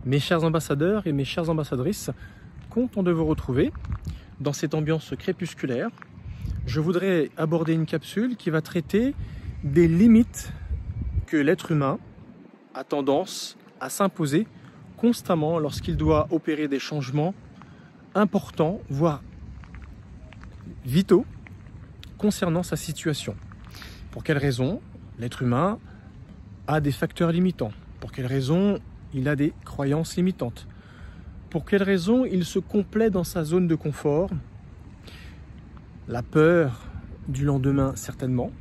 Mes chers ambassadeurs et mes chères ambassadrices, content de vous retrouver dans cette ambiance crépusculaire. Je voudrais aborder une capsule qui va traiter des limites que l'être humain a tendance à s'imposer constamment lorsqu'il doit opérer des changements importants, voire vitaux, concernant sa situation. Pour quelles raisons l'être humain a des facteurs limitants? Pour quelles raisons il a des croyances limitantes? Pour quelles raisons il se complaît dans sa zone de confort? La peur du lendemain, certainement.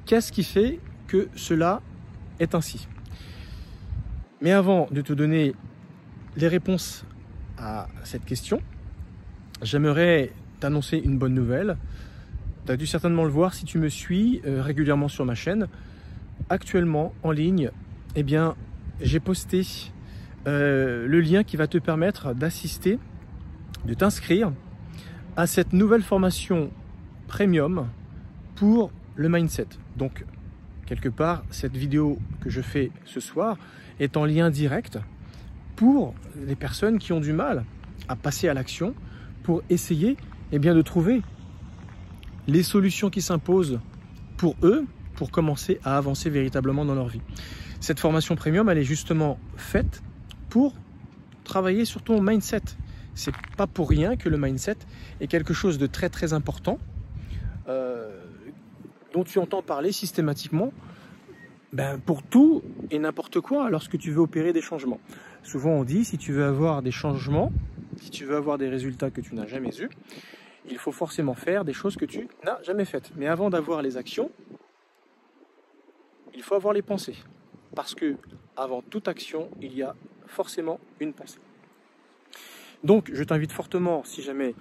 Qu'est-ce qui fait que cela est ainsi? Mais avant de te donner les réponses à cette question, j'aimerais t'annoncer une bonne nouvelle. Tu as dû certainement le voir si tu me suis régulièrement sur ma chaîne. Actuellement, en ligne, eh bien, j'ai posté le lien qui va te permettre d'assister, de t'inscrire à cette nouvelle formation premium pour le mindset. Donc, quelque part, cette vidéo que je fais ce soir est en lien direct pour les personnes qui ont du mal à passer à l'action pour essayer de trouver les solutions qui s'imposent pour eux pour commencer à avancer véritablement dans leur vie. Cette formation premium, elle est justement faite pour travailler sur ton mindset. C'est pas pour rien que le mindset est quelque chose de très très important dont tu entends parler systématiquement pour tout et n'importe quoi lorsque tu veux opérer des changements. Souvent on dit, si tu veux avoir des changements, si tu veux avoir des résultats que tu n'as jamais eus, il faut forcément faire des choses que tu n'as jamais faites. Mais avant d'avoir les actions, il faut avoir les pensées. Parce que avant toute action, il y a forcément une pensée. Donc, je t'invite fortement, si jamais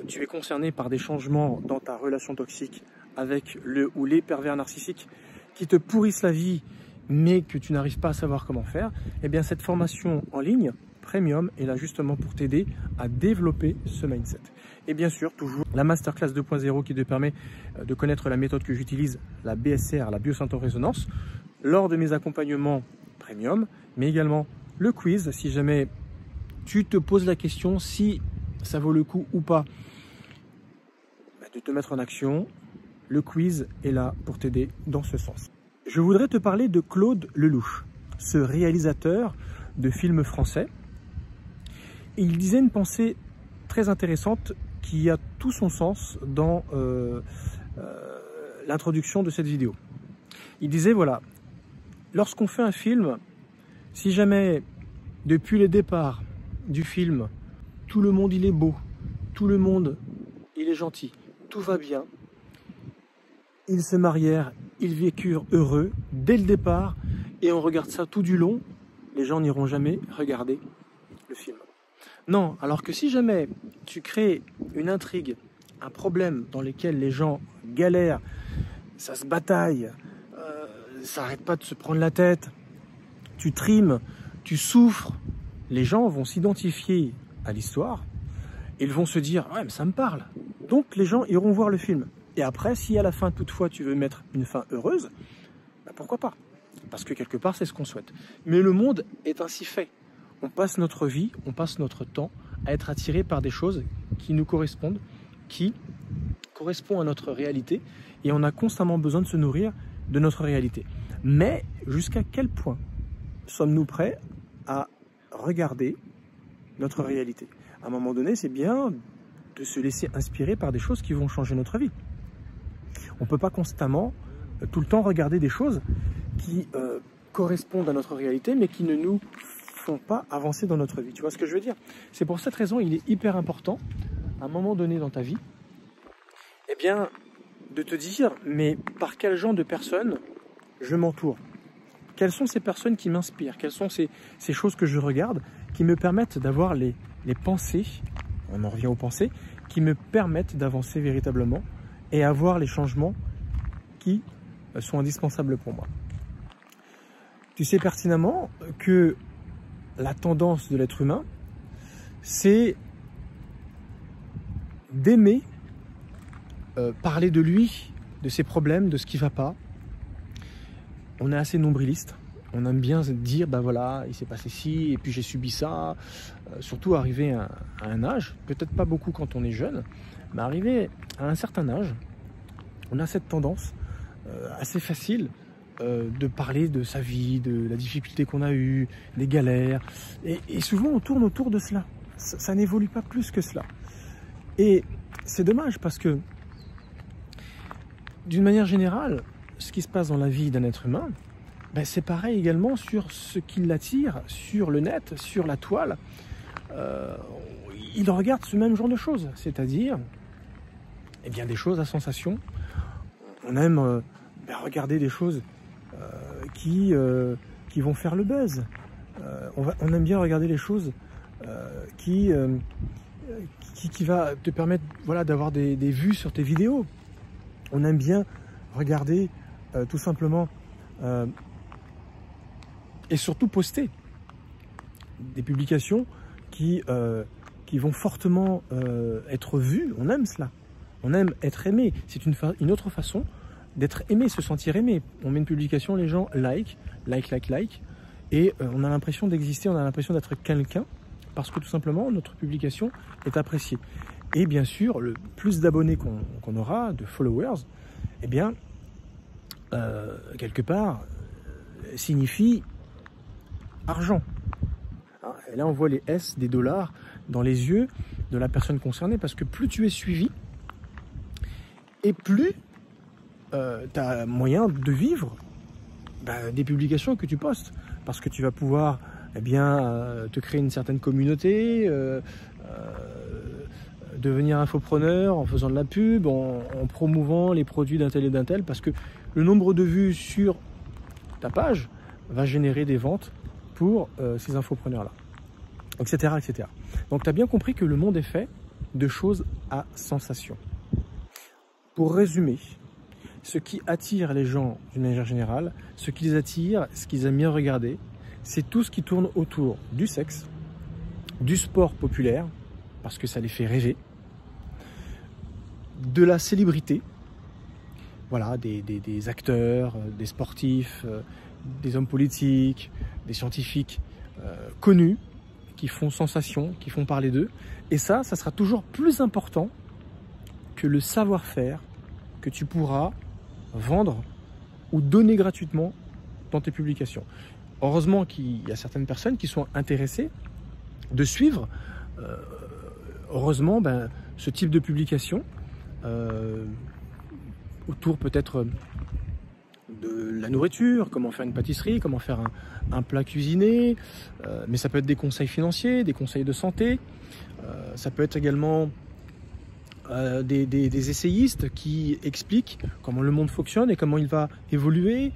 tu es concerné par des changements dans ta relation toxique avec le ou les pervers narcissiques qui te pourrissent la vie, mais que tu n'arrives pas à savoir comment faire, eh bien cette formation en ligne premium est là justement pour t'aider à développer ce mindset. Et bien sûr, toujours la Masterclass 2.0 qui te permet de connaître la méthode que j'utilise, la BSR, la biosynthétorésonance, lors de mes accompagnements premium, mais également le quiz, si jamais tu te poses la question si ça vaut le coup ou pas de te mettre en action, le quiz est là pour t'aider dans ce sens. Je voudrais te parler de Claude Lelouch, ce réalisateur de films français. Il disait une pensée très intéressante qui a tout son sens dans l'introduction de cette vidéo. Il disait, voilà, lorsqu'on fait un film, si jamais depuis le départ du film, tout le monde il est beau, tout le monde il est gentil, tout va bien, ils se marièrent, ils vécurent heureux dès le départ et on regarde ça tout du long, les gens n'iront jamais regarder le film. Non, alors que si jamais tu crées une intrigue, un problème dans lequel les gens galèrent, ça se bataille, ça n'arrête pas de se prendre la tête, tu trimes, tu souffres, les gens vont s'identifier à l'histoire, ils vont se dire « ouais, mais ça me parle ». Donc les gens iront voir le film. Et après, si à la fin, toutefois, tu veux mettre une fin heureuse, pourquoi pas? Parce que quelque part, c'est ce qu'on souhaite. Mais le monde est ainsi fait. On passe notre vie, on passe notre temps à être attiré par des choses qui nous correspondent, qui correspondent à notre réalité, et on a constamment besoin de se nourrir de notre réalité. Mais jusqu'à quel point sommes-nous prêts à regarder notre réalité? À un moment donné, c'est bien de se laisser inspirer par des choses qui vont changer notre vie. On ne peut pas constamment, tout le temps, regarder des choses qui correspondent à notre réalité, mais qui ne nous font pas avancer dans notre vie. Tu vois ce que je veux dire? C'est pour cette raison, il est hyper important, à un moment donné dans ta vie, eh bien, de te dire, mais par quel genre de personnes je m'entoure? Quelles sont ces personnes qui m'inspirent? Quelles sont ces choses que je regarde qui me permettent d'avoir les pensées, on en revient aux pensées, qui me permettent d'avancer véritablement et avoir les changements qui sont indispensables pour moi. Tu sais pertinemment que la tendance de l'être humain, c'est d'aimer parler de lui, de ses problèmes, de ce qui ne va pas. On est assez nombriliste, On aime bien se dire, bah voilà, il s'est passé ci, et puis j'ai subi ça. Surtout arrivé à un âge, peut-être pas beaucoup quand on est jeune, mais arrivé à un certain âge, on a cette tendance assez facile de parler de sa vie, de la difficulté qu'on a eue, des galères. Et souvent, on tourne autour de cela. Ça n'évolue pas plus que cela. Et c'est dommage parce que, d'une manière générale, ce qui se passe dans la vie d'un être humain, ben c'est pareil également sur ce qui l'attire, sur le net, sur la toile. Il regarde ce même genre de choses, c'est-à-dire eh bien, des choses à sensation. On aime regarder des choses qui vont faire le buzz. On aime bien regarder les choses qui va te permettre, voilà, d'avoir des vues sur tes vidéos. On aime bien regarder tout simplement et surtout poster des publications qui vont fortement être vues. On aime cela. On aime être aimé. C'est une autre façon d'être aimé, se sentir aimé. On met une publication, les gens like, et on a l'impression d'exister, on a l'impression d'être quelqu'un, parce que tout simplement, notre publication est appréciée. Et bien sûr, le plus d'abonnés qu'on aura, de followers, eh bien, quelque part, signifie argent. Et là, on voit les S des dollars dans les yeux de la personne concernée, parce que plus tu es suivi, et plus tu as moyen de vivre des publications que tu postes, parce que tu vas pouvoir te créer une certaine communauté, devenir infopreneur en faisant de la pub, en promouvant les produits d'un tel et d'un tel, parce que le nombre de vues sur ta page va générer des ventes pour ces infopreneurs-là, etc., etc. Donc tu as bien compris que le monde est fait de choses à sensation. Pour résumer, ce qui attire les gens d'une manière générale, ce qui les attire, ce qu'ils aiment bien regarder, c'est tout ce qui tourne autour du sexe, du sport populaire, parce que ça les fait rêver, de la célébrité, voilà, des acteurs, des sportifs, des hommes politiques, des scientifiques connus, qui font sensation, qui font parler d'eux. Et ça sera toujours plus important que le savoir-faire que tu pourras vendre ou donner gratuitement dans tes publications. Heureusement qu'il y a certaines personnes qui sont intéressées de suivre heureusement ce type de publication autour peut-être de la nourriture, comment faire une pâtisserie, comment faire un plat cuisiné, mais ça peut être des conseils financiers, des conseils de santé, ça peut être également des essayistes qui expliquent comment le monde fonctionne et comment il va évoluer.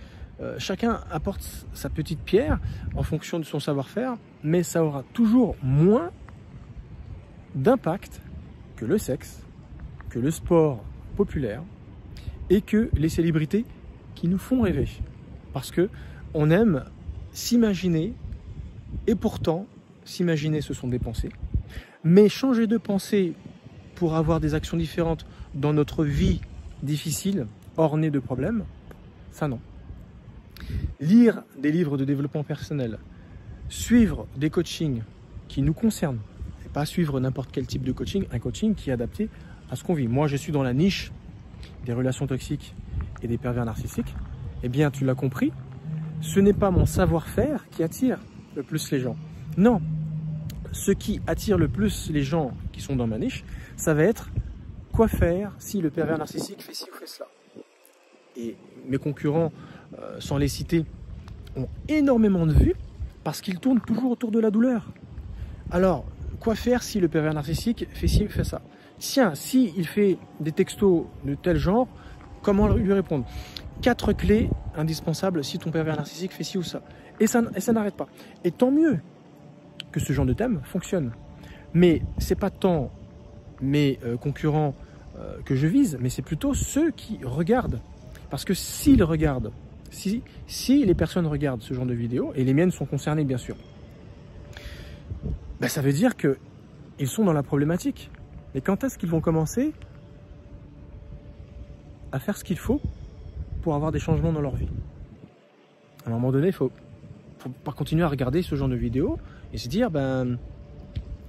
Chacun apporte sa petite pierre en fonction de son savoir-faire, mais ça aura toujours moins d'impact que le sexe, que le sport populaire et que les célébrités qui nous font rêver. Parce que on aime s'imaginer, et pourtant, s'imaginer, ce sont des pensées, mais changer de pensée pour avoir des actions différentes dans notre vie difficile, ornée de problèmes, ça non. Lire des livres de développement personnel, suivre des coachings qui nous concernent, et pas suivre n'importe quel type de coaching, un coaching qui est adapté à ce qu'on vit. Moi, je suis dans la niche des relations toxiques et des pervers narcissiques. Eh bien, tu l'as compris, ce n'est pas mon savoir-faire qui attire le plus les gens. Non, ce qui attire le plus les gens qui sont dans ma niche, ça va être quoi faire si le pervers narcissique fait ci ou fait cela. Et mes concurrents, sans les citer, ont énormément de vues parce qu'ils tournent toujours autour de la douleur. Alors, quoi faire si le pervers narcissique fait ci ou fait ça? Tiens, s'il fait des textos de tel genre, comment lui répondre? 4 clés indispensables si ton pervers narcissique fait ci ou ça. Et ça n'arrête pas. Et tant mieux que ce genre de thème fonctionne. Mais c'est pas tant mes concurrents que je vise, mais c'est plutôt ceux qui regardent. Parce que s'ils regardent, si les personnes regardent ce genre de vidéos, et les miennes sont concernées bien sûr, ça veut dire qu'ils sont dans la problématique. Et quand est-ce qu'ils vont commencer à faire ce qu'il faut pour avoir des changements dans leur vie? À un moment donné, il faut pour pas continuer à regarder ce genre de vidéos et se dire, ben,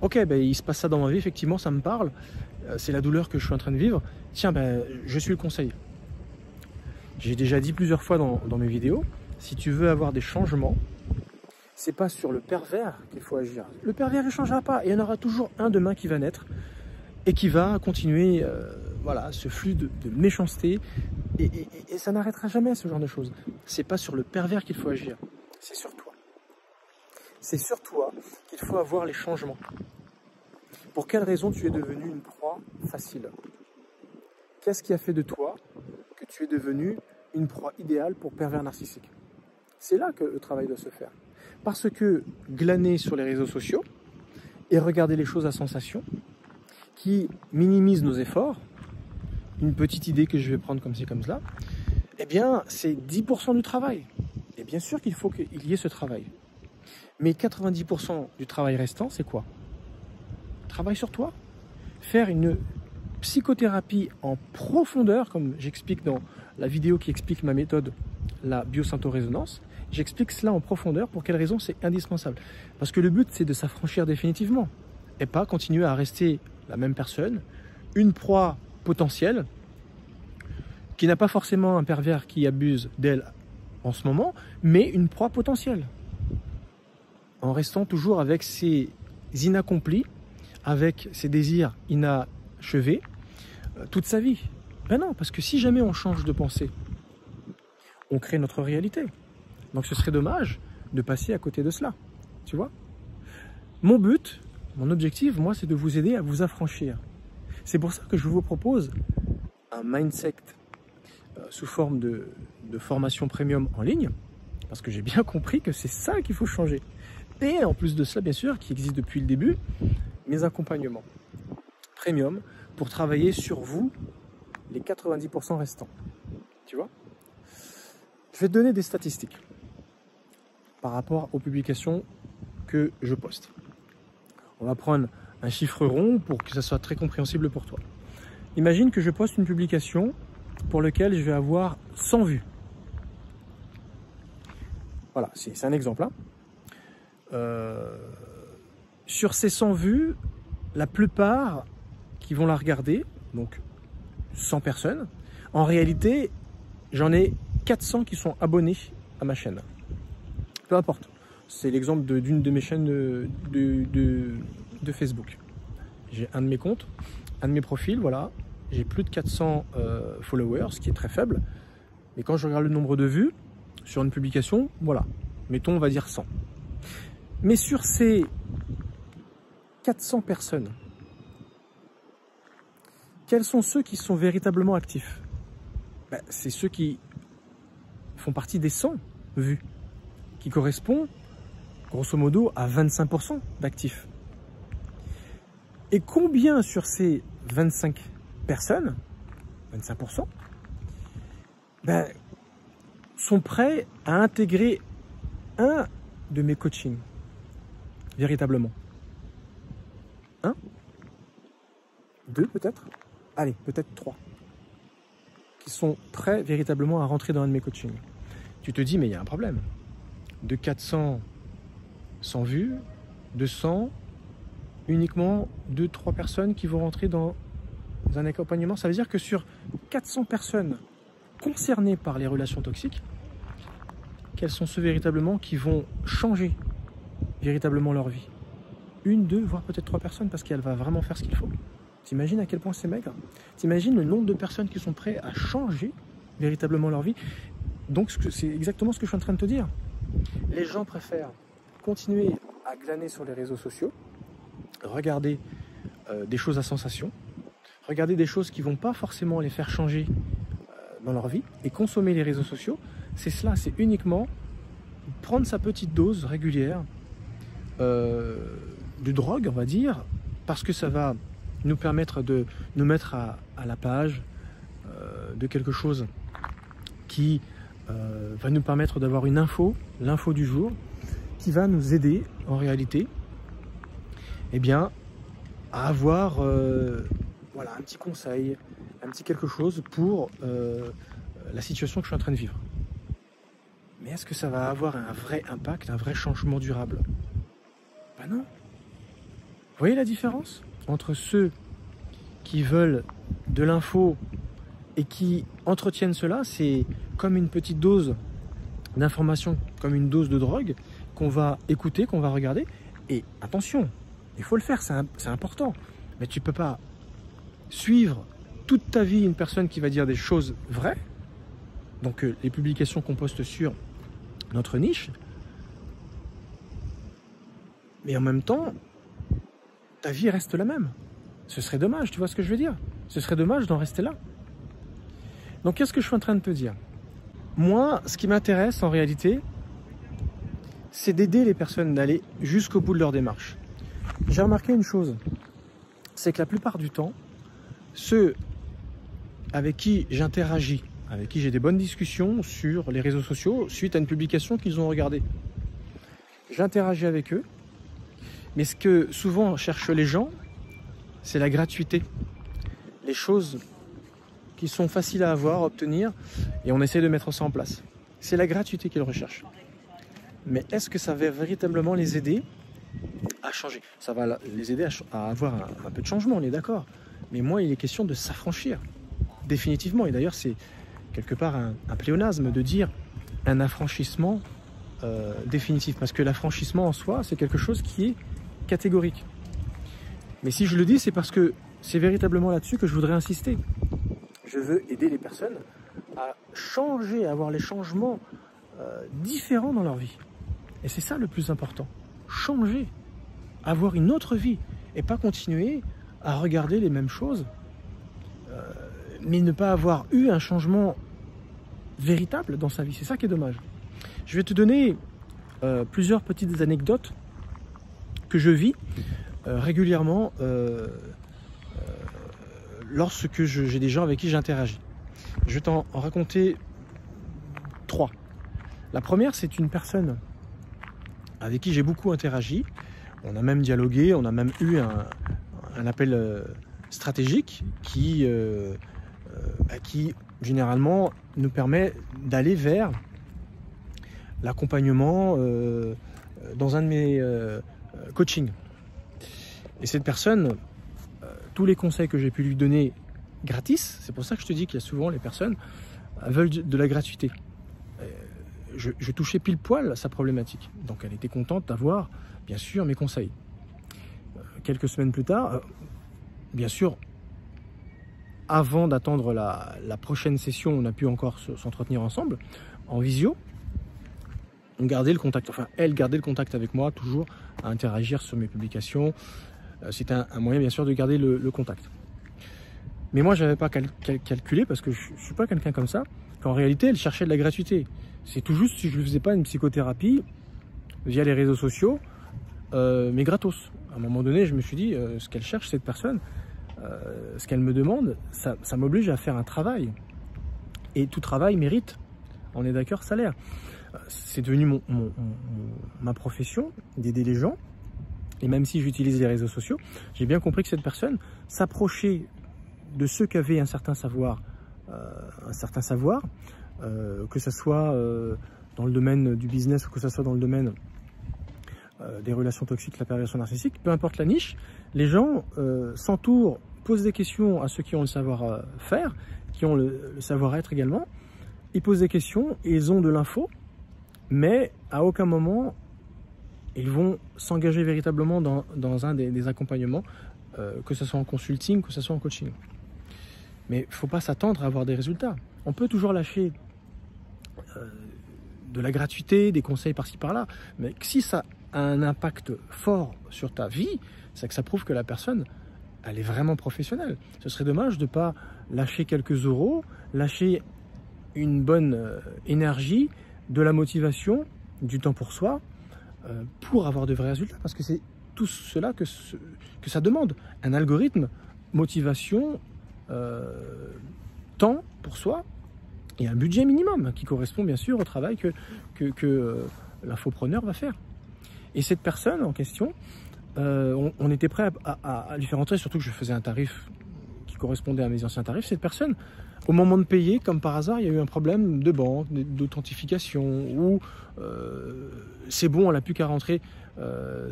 ok, ben, il se passe ça dans ma vie, effectivement, ça me parle, c'est la douleur que je suis en train de vivre, tiens, ben, je suis le conseil. J'ai déjà dit plusieurs fois dans mes vidéos, si tu veux avoir des changements, c'est pas sur le pervers qu'il faut agir. Le pervers ne changera pas, et il y en aura toujours un demain qui va naître et qui va continuer voilà, ce flux de méchanceté, et ça n'arrêtera jamais, ce genre de choses. C'est pas sur le pervers qu'il faut agir, c'est sur toi. C'est sur toi qu'il faut avoir les changements. Pour quelle raison tu es devenu une proie facile? Qu'est-ce qui a fait de toi que tu es devenu une proie idéale pour pervers narcissique? C'est là que le travail doit se faire. Parce que glaner sur les réseaux sociaux et regarder les choses à sensation qui minimisent nos efforts, une petite idée que je vais prendre comme ci, comme cela, eh bien, c'est 10% du travail. Et bien sûr qu'il faut qu'il y ait ce travail. Mais 90% du travail restant, c'est quoi? Travail sur toi. Faire une psychothérapie en profondeur, comme j'explique dans la vidéo qui explique ma méthode, la biosyntho-résonance. J'explique cela en profondeur. Pour quelle raison c'est indispensable? Parce que le but, c'est de s'affranchir définitivement et pas continuer à rester la même personne, une proie potentielle qui n'a pas forcément un pervers qui abuse d'elle en ce moment, mais une proie potentielle, en restant toujours avec ses inaccomplis, avec ses désirs inachevés, toute sa vie. Ben non, parce que si jamais on change de pensée, on crée notre réalité. Donc ce serait dommage de passer à côté de cela, tu vois. Mon but, mon objectif, moi, c'est de vous aider à vous affranchir. C'est pour ça que je vous propose un mindset sous forme de formation premium en ligne, parce que j'ai bien compris que c'est ça qu'il faut changer. Et en plus de cela, bien sûr, qui existe depuis le début, mes accompagnements premium pour travailler sur vous les 90% restants. Tu vois? Je vais te donner des statistiques par rapport aux publications que je poste. On va prendre un chiffre rond pour que ça soit très compréhensible pour toi. Imagine que je poste une publication pour laquelle je vais avoir 100 vues. Voilà, c'est un exemple. Hein. Sur ces 100 vues, la plupart qui vont la regarder, donc 100 personnes, en réalité, j'en ai 400 qui sont abonnés à ma chaîne. Peu importe. C'est l'exemple d'une de mes chaînes de Facebook. J'ai un de mes comptes, un de mes profils, voilà. J'ai plus de 400 followers, ce qui est très faible. Mais quand je regarde le nombre de vues sur une publication, voilà. Mettons, on va dire 100. Mais sur ces 400 personnes, quels sont ceux qui sont véritablement actifs? Ben, c'est ceux qui font partie des 100 vues, qui correspondent grosso modo à 25% d'actifs. Et combien sur ces 25 personnes, 25%, ben, sont prêts à intégrer un de mes coachings, véritablement? 1, 2 peut-être, allez, peut-être 3, qui sont prêts véritablement à rentrer dans un de mes coachings. Tu te dis, mais il y a un problème. De 400, 100 vues, de 100, uniquement 2-3 personnes qui vont rentrer dans un accompagnement. Ça veut dire que sur 400 personnes concernées par les relations toxiques, quels sont ceux véritablement qui vont changer véritablement leur vie? 1, 2, voire peut-être 3 personnes, parce qu'elle va vraiment faire ce qu'il faut. T'imagines à quel point c'est maigre? T'imagines le nombre de personnes qui sont prêtes à changer véritablement leur vie? Donc c'est exactement ce que je suis en train de te dire. Les gens préfèrent continuer à glaner sur les réseaux sociaux, regarder des choses à sensation, regarder des choses qui ne vont pas forcément les faire changer dans leur vie, et consommer les réseaux sociaux. C'est cela, c'est uniquement prendre sa petite dose régulière de drogue, on va dire, parce que ça va nous permettre de nous mettre à la page de quelque chose qui va nous permettre d'avoir une info, l'info du jour, qui va nous aider en réalité, eh bien, à avoir voilà, un petit conseil, un petit quelque chose pour la situation que je suis en train de vivre. Mais est-ce que ça va avoir un vrai impact, un vrai changement durable? Ben non. Vous voyez la différence entre ceux qui veulent de l'info et qui entretiennent cela? C'est comme une petite dose d'information, comme une dose de drogue qu'on va écouter, qu'on va regarder. Et attention, il faut le faire, c'est important. Mais tu ne peux pas suivre toute ta vie une personne qui va dire des choses vraies. Donc les publications qu'on poste sur notre niche. Mais en même temps, ta vie reste la même. Ce serait dommage, tu vois ce que je veux dire? Ce serait dommage d'en rester là. Donc qu'est-ce que je suis en train de te dire? Moi, ce qui m'intéresse en réalité, c'est d'aider les personnes d'aller jusqu'au bout de leur démarche. J'ai remarqué une chose, c'est que la plupart du temps, ceux avec qui j'interagis, avec qui j'ai des bonnes discussions sur les réseaux sociaux, suite à une publication qu'ils ont regardée, j'interagis avec eux, mais ce que souvent cherchent les gens, c'est la gratuité. Les choses qui sont faciles à avoir, à obtenir, et on essaie de mettre ça en place. C'est la gratuité qu'ils recherchent. Mais est-ce que ça va véritablement les aider à changer? Ça va les aider à avoir un peu de changement, on est d'accord. Mais moi, il est question de s'affranchir, définitivement. Et d'ailleurs, c'est quelque part un pléonasme de dire un affranchissement définitif. Parce que l'affranchissement en soi, c'est quelque chose qui est catégorique. Mais si je le dis, c'est parce que c'est véritablement là-dessus que je voudrais insister. Je veux aider les personnes à changer, à avoir les changements différents dans leur vie. Et c'est ça le plus important. Changer, avoir une autre vie et pas continuer à regarder les mêmes choses, mais ne pas avoir eu un changement véritable dans sa vie. C'est ça qui est dommage. Je vais te donner plusieurs petites anecdotes que je vis régulièrement lorsque j'ai des gens avec qui j'interagis. Je vais t'en raconter 3. La première, c'est une personne avec qui j'ai beaucoup interagi. On a même dialogué, on a même eu un appel stratégique qui généralement nous permet d'aller vers l'accompagnement dans un de mes coachings. Et cette personne, tous les conseils que j'ai pu lui donner gratis, c'est pour ça que je te dis qu'il y a souvent les personnes veulent de la gratuité. Je touchais pile poil sa problématique. Donc elle était contente d'avoir, bien sûr, mes conseils. Quelques semaines plus tard, bien sûr, avant d'attendre la prochaine session, on a pu encore s'entretenir ensemble, en visio. On gardait le contact, enfin elle gardait le contact avec moi, toujours à interagir sur mes publications. C'était un moyen, bien sûr, de garder le contact. Mais moi, je n'avais pas calculé, parce que je ne suis pas quelqu'un comme ça, qu'en réalité, elle cherchait de la gratuité. C'est tout juste si je ne faisais pas une psychothérapie via les réseaux sociaux, mais gratos. À un moment donné, je me suis dit, ce qu'elle cherche, cette personne, ce qu'elle me demande, ça m'oblige à faire un travail. Et tout travail mérite, on est d'accord, salaire. C'est devenu ma profession d'aider les gens. Et même si j'utilise les réseaux sociaux, j'ai bien compris que cette personne s'approchait de ceux qui avaient un certain savoir, que ce soit dans le domaine du business ou que ce soit dans le domaine des relations toxiques, la perversion narcissique, peu importe la niche, les gens s'entourent, posent des questions à ceux qui ont le savoir-faire, qui ont le savoir-être également. Ils posent des questions et ils ont de l'info, mais à aucun moment ils vont s'engager véritablement dans un des accompagnements, que ce soit en consulting, que ce soit en coaching. Mais il ne faut pas s'attendre à avoir des résultats. On peut toujours lâcher de la gratuité, des conseils par-ci par-là, mais si ça a un impact fort sur ta vie, c'est que ça prouve que la personne, elle est vraiment professionnelle. Ce serait dommage de ne pas lâcher quelques euros, lâcher une bonne énergie, de la motivation, du temps pour soi, pour avoir de vrais résultats, parce que c'est tout cela que ça demande. Un algorithme, motivation, temps pour soi et un budget minimum qui correspond bien sûr au travail que l'infopreneur va faire. Et cette personne en question, on était prêt à lui faire entrer, surtout que je faisais un tarif qui qui correspondait à mes anciens tarifs. Cette personne, au moment de payer, comme par hasard, il y a eu un problème de banque, d'authentification, où c'est bon, elle n'a plus qu'à rentrer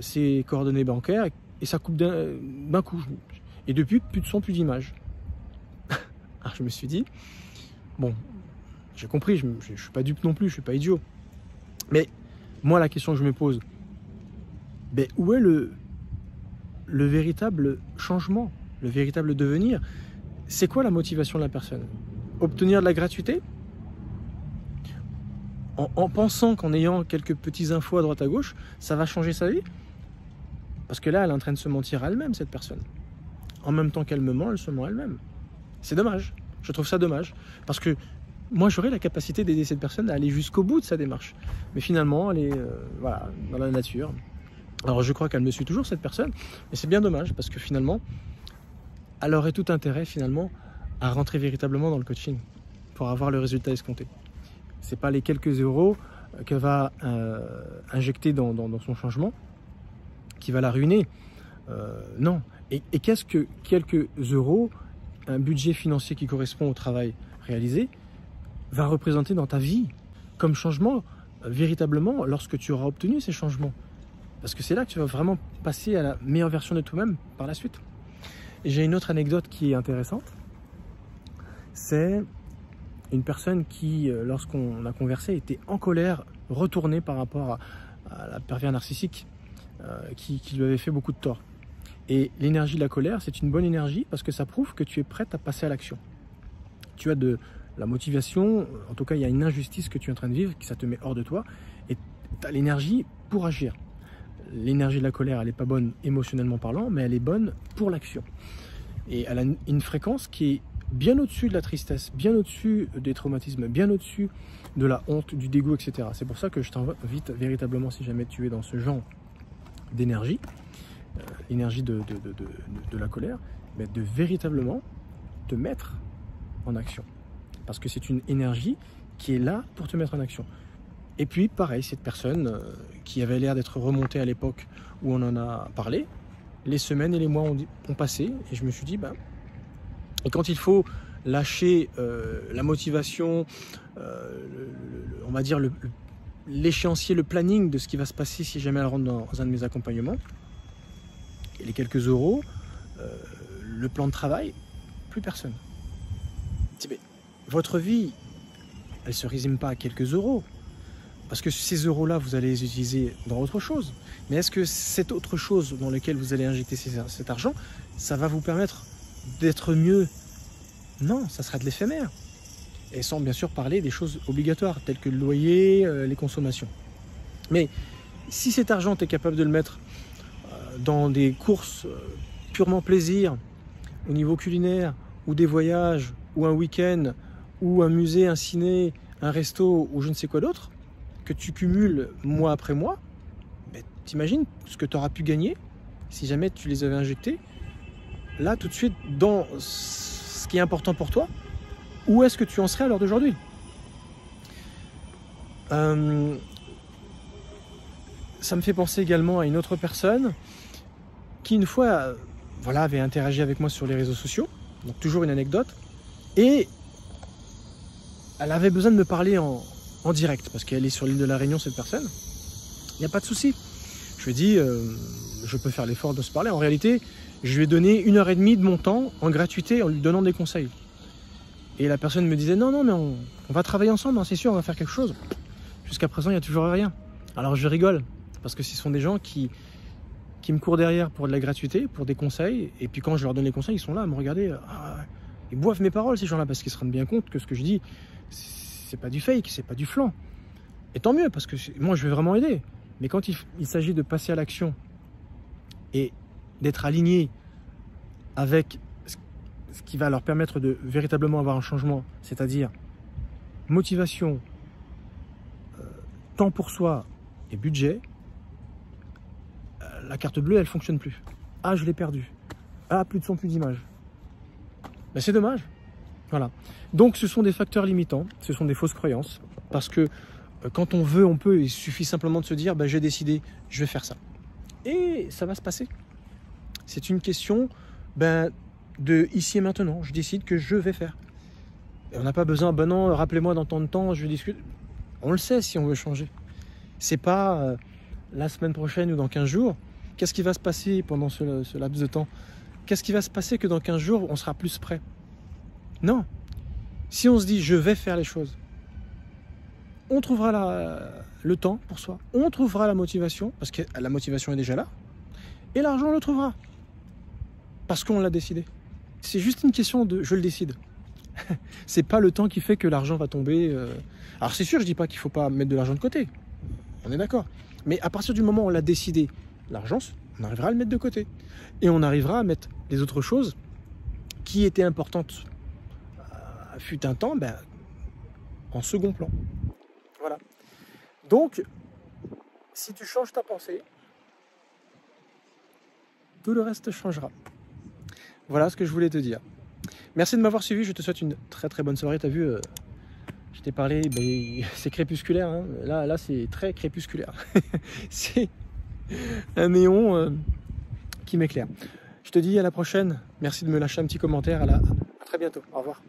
ses coordonnées bancaires et ça coupe d'un coup. Et depuis, plus de son, plus d'image. Alors je me suis dit, bon, j'ai compris, je ne suis pas dupe non plus, je ne suis pas idiot. Mais moi, la question que je me pose, ben, où est le véritable changement, le véritable devenir? C'est quoi la motivation de la personne? Obtenir de la gratuité en pensant qu'en ayant quelques petits infos à droite à gauche, ça va changer sa vie? Parce que là, elle est en train de se mentir à elle-même, cette personne. En même temps qu'elle me ment, elle se ment elle-même. C'est dommage. Je trouve ça dommage. Parce que moi, j'aurais la capacité d'aider cette personne à aller jusqu'au bout de sa démarche. Mais finalement, elle est voilà, dans la nature. Alors, je crois qu'elle me suit toujours, cette personne. Mais c'est bien dommage, parce que finalement, elle aurait tout intérêt, finalement, à rentrer véritablement dans le coaching pour avoir le résultat escompté. Ce n'est pas les quelques euros qu'elle va injecter dans son changement qui va la ruiner. Non. Et qu'est-ce que quelques euros, un budget financier qui correspond au travail réalisé, va représenter dans ta vie comme changement, véritablement, lorsque tu auras obtenu ces changements? Parce que c'est là que tu vas vraiment passer à la meilleure version de toi-même par la suite. Et j'ai une autre anecdote qui est intéressante. C'est une personne qui, lorsqu'on a conversé, était en colère, retournée par rapport à la pervers narcissique qui lui avait fait beaucoup de tort. Et l'énergie de la colère, c'est une bonne énergie parce que ça prouve que tu es prête à passer à l'action. Tu as de la motivation, en tout cas il y a une injustice que tu es en train de vivre, que ça te met hors de toi, et tu as l'énergie pour agir. L'énergie de la colère, elle n'est pas bonne émotionnellement parlant, mais elle est bonne pour l'action. Et elle a une fréquence qui est bien au-dessus de la tristesse, bien au-dessus des traumatismes, bien au-dessus de la honte, du dégoût, etc. C'est pour ça que je t'invite véritablement, si jamais tu es dans ce genre d'énergie, l'énergie de la colère, mais de véritablement te mettre en action. Parce que c'est une énergie qui est là pour te mettre en action. Et puis, pareil, cette personne qui avait l'air d'être remontée à l'époque où on en a parlé, les semaines et les mois ont passé, et je me suis dit, ben, et quand il faut lâcher la motivation, on va dire l'échéancier, le planning de ce qui va se passer si jamais elle rentre dans un de mes accompagnements, et les quelques euros, le plan de travail, plus personne. Votre vie, elle ne se résume pas à quelques euros. Parce que ces euros-là, vous allez les utiliser dans autre chose. Mais est-ce que cette autre chose dans laquelle vous allez injecter cet argent, ça va vous permettre d'être mieux? Non, ça sera de l'éphémère. Et sans bien sûr parler des choses obligatoires, telles que le loyer, les consommations. Mais si cet argent, tu es capable de le mettre dans des courses purement plaisir, au niveau culinaire, ou des voyages, ou un week-end, ou un musée, un ciné, un resto, ou je ne sais quoi d'autre, que tu cumules mois après mois, ben, t'imagines ce que tu auras pu gagner si jamais tu les avais injectés là tout de suite dans ce qui est important pour toi. Où est-ce que tu en serais à l'heure d'aujourd'hui? Ça me fait penser également à une autre personne qui une fois voilà, avait interagi avec moi sur les réseaux sociaux, donc toujours une anecdote, et elle avait besoin de me parler en direct, parce qu'elle est sur l'île de la Réunion, cette personne. Il n'y a pas de souci. Je lui ai dit, je peux faire l'effort de se parler. En réalité, je lui ai donné 1h30 de mon temps en gratuité en lui donnant des conseils. Et la personne me disait, non, mais on va travailler ensemble, hein, c'est sûr, on va faire quelque chose. Jusqu'à présent, il n'y a toujours rien. Alors je rigole, parce que ce sont des gens qui me courent derrière pour de la gratuité, pour des conseils, et puis quand je leur donne les conseils, ils sont là à me regarder. Ils boivent mes paroles, ces gens-là, parce qu'ils se rendent bien compte que ce que je dis, c'est pas du fake, c'est pas du flan. Et tant mieux, parce que moi, je vais vraiment aider. Mais quand il s'agit de passer à l'action et d'être aligné avec ce qui va leur permettre de véritablement avoir un changement, c'est-à-dire motivation, temps pour soi et budget, la carte bleue, elle fonctionne plus. Ah, je l'ai perdue. Ah, plus de son, plus d'image. Ben, c'est dommage. Voilà. Donc ce sont des facteurs limitants, ce sont des fausses croyances, parce que quand on veut, on peut, il suffit simplement de se dire, ben, j'ai décidé, je vais faire ça. Et ça va se passer. C'est une question de ici et maintenant. Je décide que je vais faire. Et on n'a pas besoin, ben non, rappelez-moi dans tant de temps, je discute. On le sait si on veut changer. C'est pas la semaine prochaine ou dans 15 jours. Qu'est-ce qui va se passer pendant ce laps de temps? Qu'est-ce qui va se passer que dans 15 jours, on sera plus prêt? Non. Si on se dit, je vais faire les choses, on trouvera le temps pour soi, on trouvera la motivation, parce que la motivation est déjà là, et l'argent, on le trouvera. Parce qu'on l'a décidé. C'est juste une question de « je le décide ». C'est pas le temps qui fait que l'argent va tomber. Alors c'est sûr, je dis pas qu'il faut pas mettre de l'argent de côté. On est d'accord. Mais à partir du moment où on l'a décidé, l'argent, on arrivera à le mettre de côté. Et on arrivera à mettre les autres choses qui étaient importantes fut un temps, ben, en second plan. Voilà. Donc, si tu changes ta pensée, tout le reste changera. Voilà ce que je voulais te dire. Merci de m'avoir suivi, je te souhaite une très très bonne soirée. Tu as vu, je t'ai parlé, ben, c'est crépusculaire, hein. Là c'est très crépusculaire. C'est un néon qui m'éclaire. Je te dis à la prochaine, merci de me lâcher un petit commentaire, à très bientôt, au revoir.